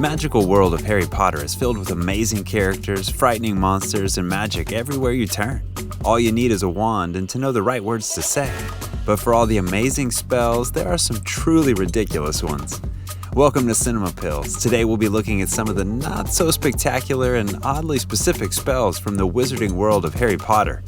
magical world of Harry Potter is filled with amazing characters, frightening monsters, and magic everywhere you turn. All you need is a wand and to know the right words to say. But for all the amazing spells, there are some truly ridiculous ones. Welcome to Cinema Pills. Today we'll be looking at some of the not-so-spectacular and oddly specific spells from the wizarding world of Harry Potter.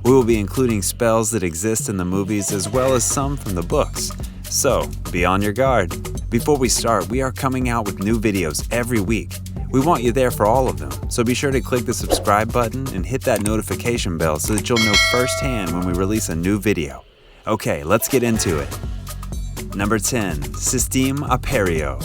We will be including spells that exist in the movies as well as some from the books. So, be on your guard. Before we start, we are coming out with new videos every week. We want you there for all of them, so be sure to click the subscribe button and hit that notification bell so that you'll know firsthand when we release a new video. Okay, let's get into it. Number 10. Sisteme Aperio.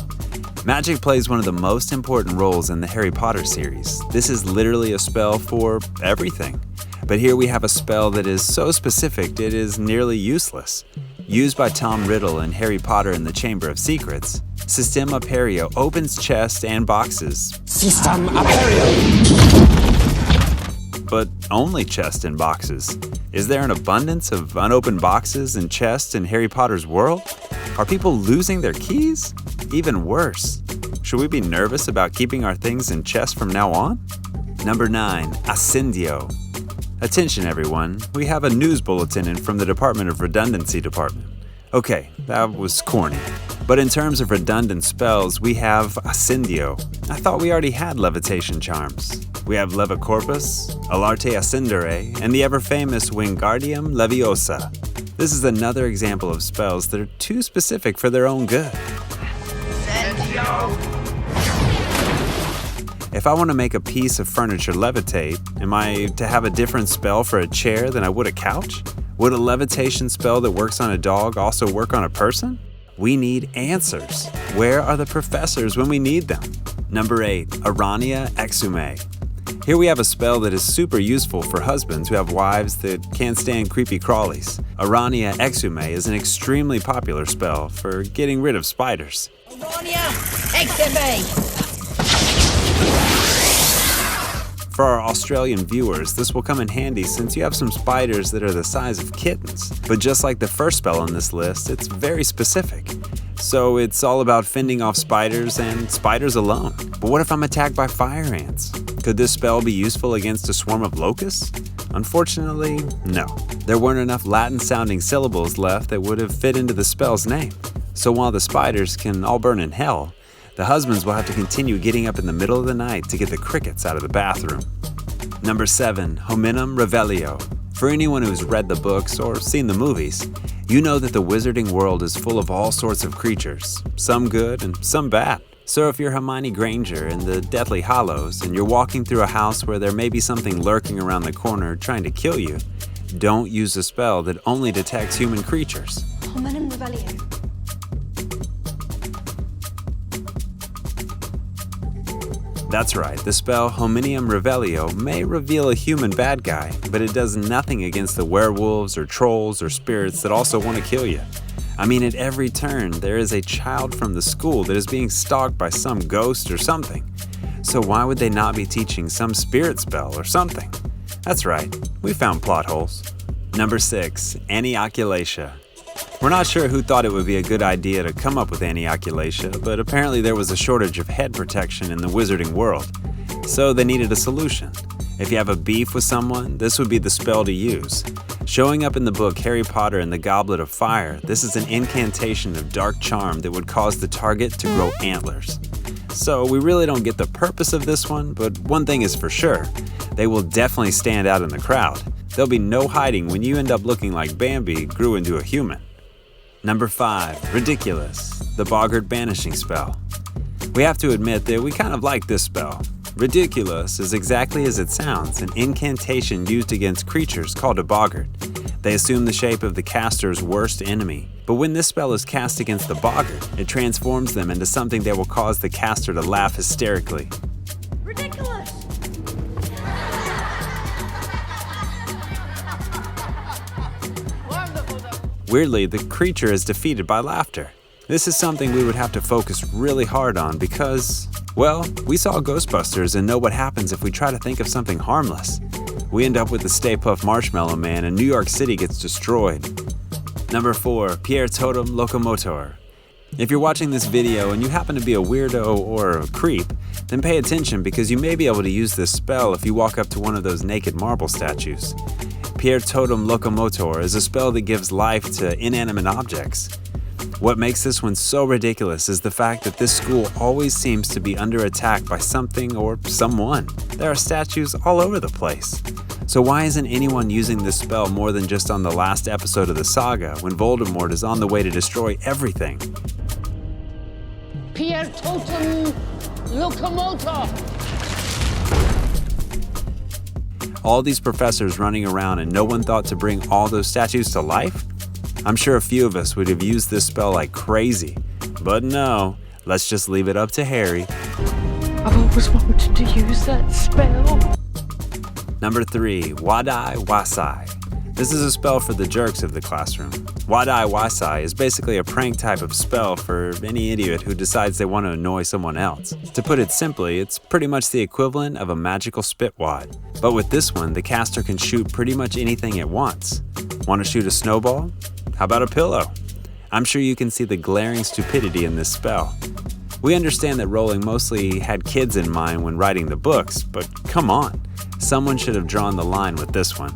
Magic plays one of the most important roles in the Harry Potter series. This is literally a spell for everything. But here we have a spell that is so specific it is nearly useless. Used by Tom Riddle in Harry Potter and the Chamber of Secrets, Sisteme Aperio opens chests and boxes. Sisteme Aperio! But only chests and boxes. Is there an abundance of unopened boxes and chests in Harry Potter's world? Are people losing their keys? Even worse. Should we be nervous about keeping our things in chests from now on? Number 9. Ascendio. Attention everyone, we have a news bulletin in from the Department of Redundancy Department. Okay, that was corny. But in terms of redundant spells, we have Ascendio. I thought we already had levitation charms. We have Levicorpus, Alarte Ascendere, and the ever-famous Wingardium Leviosa. This is another example of spells that are too specific for their own good. Ascendio! If I want to make a piece of furniture levitate, am I to have a different spell for a chair than I would a couch? Would a levitation spell that works on a dog also work on a person? We need answers. Where are the professors when we need them? Number 8. Arania Exume. Here we have a spell that is super useful for husbands who have wives that can't stand creepy crawlies. Arania Exume is an extremely popular spell for getting rid of spiders. Arania Exume! For our Australian viewers, this will come in handy since you have some spiders that are the size of kittens. But just like the first spell on this list, it's very specific. So it's all about fending off spiders and spiders alone. But what if I'm attacked by fire ants? Could this spell be useful against a swarm of locusts? Unfortunately, no. There weren't enough Latin-sounding syllables left that would have fit into the spell's name. So while the spiders can all burn in hell, the husbands will have to continue getting up in the middle of the night to get the crickets out of the bathroom. Number 7. Hominum Revelio. For anyone who's read the books or seen the movies, you know that the wizarding world is full of all sorts of creatures, some good and some bad. So if you're Hermione Granger in the Deathly Hallows and you're walking through a house where there may be something lurking around the corner trying to kill you, don't use a spell that only detects human creatures. Hominum Revelio. That's right, the spell Hominum Revelio may reveal a human bad guy, but it does nothing against the werewolves or trolls or spirits that also want to kill you. I mean, at every turn, there is a child from the school that is being stalked by some ghost or something. So why would they not be teaching some spirit spell or something? That's right, we found plot holes. Number 6. Anioculatia. We're not sure who thought it would be a good idea to come up with Anioculatia, but apparently there was a shortage of head protection in the wizarding world, so they needed a solution. If you have a beef with someone, this would be the spell to use. Showing up in the book Harry Potter and the Goblet of Fire, this is an incantation of dark charm that would cause the target to grow antlers. So we really don't get the purpose of this one, but one thing is for sure, they will definitely stand out in the crowd. There'll be no hiding when you end up looking like Bambi grew into a human. Number 5. Ridiculous, the Boggart Banishing Spell. We have to admit that we kind of like this spell. Ridiculous is exactly as it sounds, an incantation used against creatures called a boggart. They assume the shape of the caster's worst enemy. But when this spell is cast against the boggart, it transforms them into something that will cause the caster to laugh hysterically. Ridiculous! Weirdly, the creature is defeated by laughter. This is something we would have to focus really hard on because, well, we saw Ghostbusters and know what happens if we try to think of something harmless. We end up with the Stay Puft Marshmallow Man and New York City gets destroyed. Number 4. Pierre Totem Locomotor. If you're watching this video and you happen to be a weirdo or a creep, then pay attention because you may be able to use this spell if you walk up to one of those naked marble statues. Pier Totem Locomotor is a spell that gives life to inanimate objects. What makes this one so ridiculous is the fact that this school always seems to be under attack by something or someone. There are statues all over the place. So why isn't anyone using this spell more than just on the last episode of the saga when Voldemort is on the way to destroy everything? Pier Totem Locomotor! All these professors running around and no one thought to bring all those statues to life? I'm sure a few of us would have used this spell like crazy. But no, let's just leave it up to Harry. I've always wanted to use that spell. Number 3, Wadai Wasai. This is a spell for the jerks of the classroom. Wadai Wasai is basically a prank type of spell for any idiot who decides they want to annoy someone else. To put it simply, it's pretty much the equivalent of a magical spit wad. But with this one, the caster can shoot pretty much anything it wants. Want to shoot a snowball? How about a pillow? I'm sure you can see the glaring stupidity in this spell. We understand that Rowling mostly had kids in mind when writing the books, but come on, someone should have drawn the line with this one.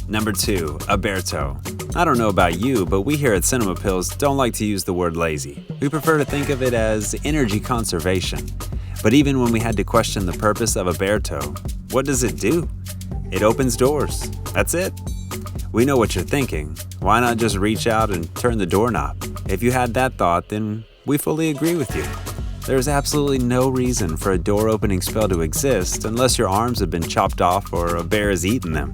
Number 2, Aberto. I don't know about you, but we here at Cinema Pills don't like to use the word lazy. We prefer to think of it as energy conservation. But even when we had to question the purpose of Aberto, what does it do? It opens doors. That's it. We know what you're thinking. Why not just reach out and turn the doorknob? If you had that thought, then we fully agree with you. There's absolutely no reason for a door-opening spell to exist unless your arms have been chopped off or a bear has eaten them.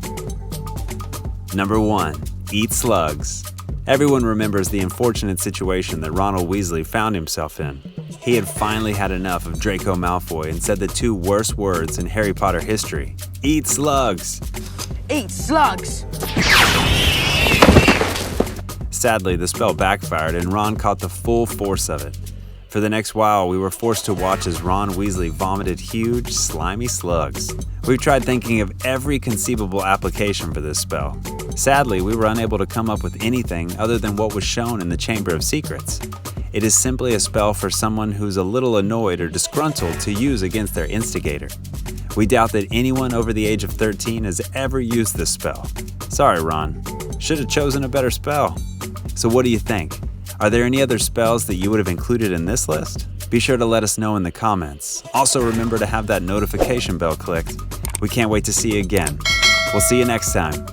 Number 1, Eat Slugs. Everyone remembers the unfortunate situation that Ronald Weasley found himself in. He had finally had enough of Draco Malfoy and said the 2 worst words in Harry Potter history. Eat slugs! Eat slugs! Sadly, the spell backfired and Ron caught the full force of it. For the next while, we were forced to watch as Ron Weasley vomited huge, slimy slugs. We've tried thinking of every conceivable application for this spell. Sadly, we were unable to come up with anything other than what was shown in the Chamber of Secrets. It is simply a spell for someone who's a little annoyed or disgruntled to use against their instigator. We doubt that anyone over the age of 13 has ever used this spell. Sorry, Ron. Should have chosen a better spell. So what do you think? Are there any other spells that you would have included in this list? Be sure to let us know in the comments. Also remember to have that notification bell clicked. We can't wait to see you again. We'll see you next time.